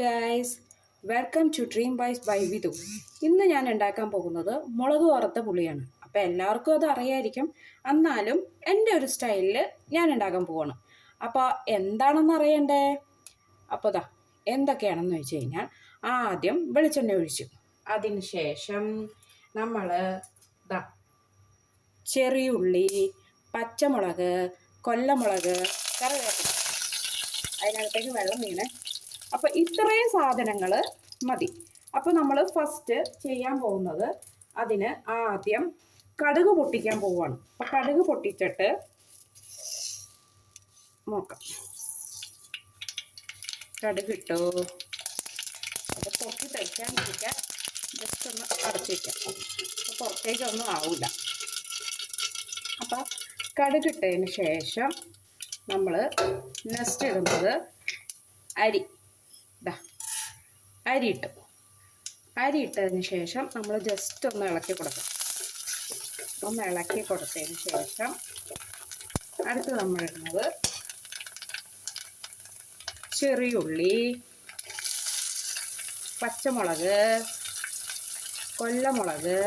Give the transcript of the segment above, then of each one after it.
Guys, welcome to dream bites by Vidhu. ഇന്ന് ഞാൻ ഉണ്ടാക്കാൻ പോകുന്നത് മുളക് വറുത്ത പുളിയാണ്. അപ്പോൾ എല്ലാവർക്കും അത് അറിയായിരിക്കും, എന്നാലും എൻ്റെ ഒരു സ്റ്റൈലിൽ ഞാൻ ഉണ്ടാക്കാൻ പോവാണ്. അപ്പോൾ എന്താണെന്ന് അറിയണ്ടേ? അപ്പോൾ എന്തൊക്കെയാണെന്ന് വെച്ച് കഴിഞ്ഞാൽ, ആദ്യം വെളിച്ചെണ്ണ ഒഴിച്ചു. അതിന് ശേഷം നമ്മൾ ചെറിയുള്ളി, പച്ചമുളക്, കൊല്ലമുളക്, കറിവേപ്പില, അതിനകത്തേക്ക് വെള്ളം വീണേ. അപ്പോൾ ഇത്രയും സാധനങ്ങൾ മതി. അപ്പോൾ നമ്മൾ ഫസ്റ്റ് ചെയ്യാൻ പോകുന്നത്, അതിന് ആദ്യം കടുക് പൊട്ടിക്കാൻ പോവുകയാണ്. അപ്പോൾ കടുക് പൊട്ടിച്ചിട്ട് നോക്കാം. കടുക് ഇട്ടു. അപ്പോൾ പൊട്ടി തയ്ക്കാണ്ടിരിക്കാൻ ജസ്റ്റ് ഒന്ന് അടച്ചു വയ്ക്കാം. അപ്പോൾ പുറത്തേക്കൊന്നും ആവില്ല. അപ്പോൾ കടുക് ഇട്ടതിന് ശേഷം നമ്മൾ നെക്സ്റ്റ് ഇടുന്നത് അരി. അരി ഇട്ടതിന് ശേഷം നമ്മൾ ജസ്റ്റ് ഒന്ന് ഇളക്കി കൊടുക്കാം. ഒന്ന് ഇളക്കി കൊടുത്തതിന് ശേഷം അടുത്ത് നമ്മൾ ഇടുന്നത് ചെറിയുള്ളി, പച്ചമുളക്, കൊല്ലമുളക്,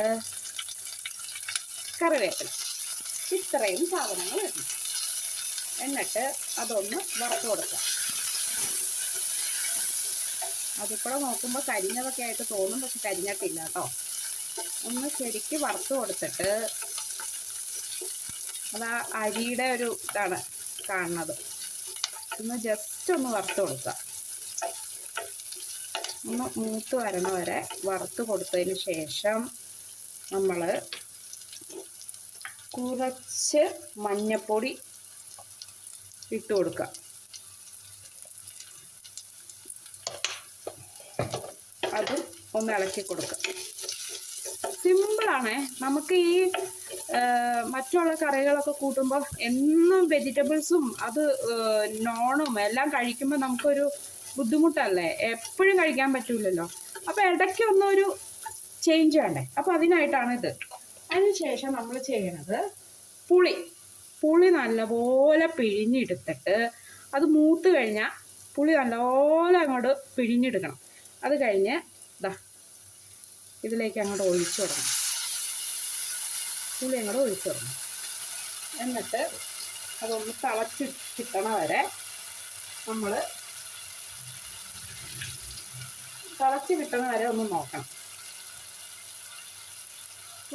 കറിവേപ്പില, ഇത്രയും സാധനങ്ങൾ ഇടണം. എന്നിട്ട് അതൊന്ന് വറുത്ത് കൊടുക്കാം. അതിപ്പോഴും നോക്കുമ്പോൾ കരിഞ്ഞതൊക്കെ ആയിട്ട് തോന്നും, പക്ഷെ കരിഞ്ഞിട്ടില്ല കേട്ടോ. ഒന്ന് ശരിക്ക് വറുത്ത് കൊടുത്തിട്ട്, അത് ആ അരിയുടെ ഒരു ഇതാണ് കാണുന്നത്. ഒന്ന് ജസ്റ്റ് ഒന്ന് വറുത്ത് കൊടുക്കുക. ഒന്ന് മൂത്ത് വരണ വരെ വറുത്ത് കൊടുത്തതിന് ശേഷം നമ്മൾ കുറച്ച് മഞ്ഞൾപ്പൊടി ഇട്ട് കൊടുക്കുക. അതും ഒന്ന് ഇളക്കി കൊടുക്കുക. സിമ്പിളാണേ. നമുക്ക് ഈ മറ്റുള്ള കറികളൊക്കെ കൂട്ടുമ്പോൾ എന്നും വെജിറ്റബിൾസും അത് നോണും എല്ലാം കഴിക്കുമ്പോൾ നമുക്കൊരു ബുദ്ധിമുട്ടല്ലേ, എപ്പോഴും കഴിക്കാൻ പറ്റില്ലല്ലോ. അപ്പോൾ ഇടയ്ക്ക് ഒന്നൊരു ചേഞ്ച് വേണ്ടേ. അപ്പോൾ അതിനായിട്ടാണ് ഇത്. അതിനുശേഷം നമ്മൾ ചെയ്യണത് പുളി നല്ലപോലെ പിഴിഞ്ഞെടുത്തിട്ട്, അത് മൂത്ത് കഴിഞ്ഞാൽ പുളി നല്ലപോലെ അങ്ങോട്ട് പിഴിഞ്ഞെടുക്കണം. അത് കഴിഞ്ഞ് ഇതിലേക്ക് അങ്ങോട്ട് ഒഴിച്ചു കൊടുക്കണം. പുളി അങ്ങോട്ട് ഒഴിച്ചു കൊടുക്കണം. എന്നിട്ട് അതൊന്ന് തിളച്ച് കിട്ടണ വരെ നമ്മൾ തിളച്ച് കിട്ടണ വരെ ഒന്ന് നോക്കണം.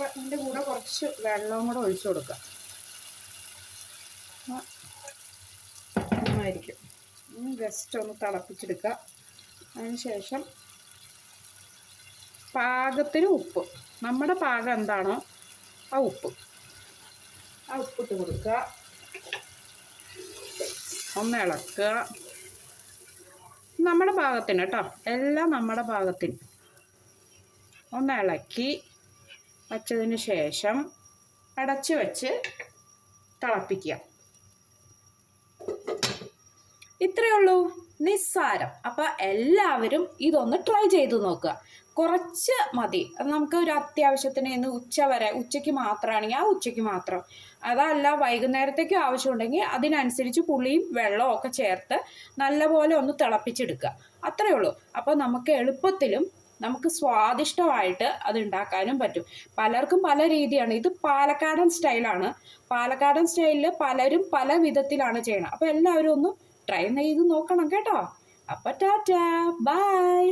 അതിൻ്റെ കൂടെ കുറച്ച് വെള്ളവും കൂടെ ഒഴിച്ചു കൊടുക്കുക. നന്നായിരിക്കും. ജസ്റ്റ് ഒന്ന് തിളപ്പിച്ചെടുക്കുക. അതിനുശേഷം പാകത്തിന് ഉപ്പ്, നമ്മുടെ പാകം എന്താണോ ആ ഉപ്പിട്ട് കൊടുക്കുക. ഒന്ന് ഇളക്കുക. നമ്മുടെ പാകത്തിന് കേട്ടോ, എല്ലാം നമ്മുടെ പാകത്തിന്. ഒന്ന് ഇളക്കി വച്ചതിന് ശേഷം അടച്ച് വെച്ച് തിളപ്പിക്കുക. ഇത്രയേ ഉള്ളൂ, നിസ്സാരം. അപ്പം എല്ലാവരും ഇതൊന്ന് ട്രൈ ചെയ്ത് നോക്കുക. കുറച്ച് മതി. അത് നമുക്ക് ഒരു അത്യാവശ്യത്തിന് ഇന്ന് ഉച്ചയ്ക്ക് മാത്രമാണെങ്കിൽ ആ ഉച്ചയ്ക്ക് മാത്രം, അതല്ല വൈകുന്നേരത്തേക്കും ആവശ്യമുണ്ടെങ്കിൽ അതിനനുസരിച്ച് പുളിയും വെള്ളവും ഒക്കെ ചേർത്ത് നല്ലപോലെ ഒന്ന് തിളപ്പിച്ചെടുക്കുക. അത്രയേ ഉള്ളൂ. അപ്പോൾ നമുക്ക് എളുപ്പത്തിലും നമുക്ക് സ്വാദിഷ്ടമായിട്ട് അത് ഉണ്ടാക്കാനും പറ്റും. പലർക്കും പല രീതിയാണ്. ഇത് പാലക്കാടൻ സ്റ്റൈലാണ്. പാലക്കാടൻ സ്റ്റൈലിൽ പലരും പല വിധത്തിലാണ് ചെയ്യണം. അപ്പോൾ എല്ലാവരും ഒന്ന് ട്രൈ ചെയ്ത് നോക്കണം കേട്ടോ. അപ്പോൾ ടാറ്റാ, ബൈ.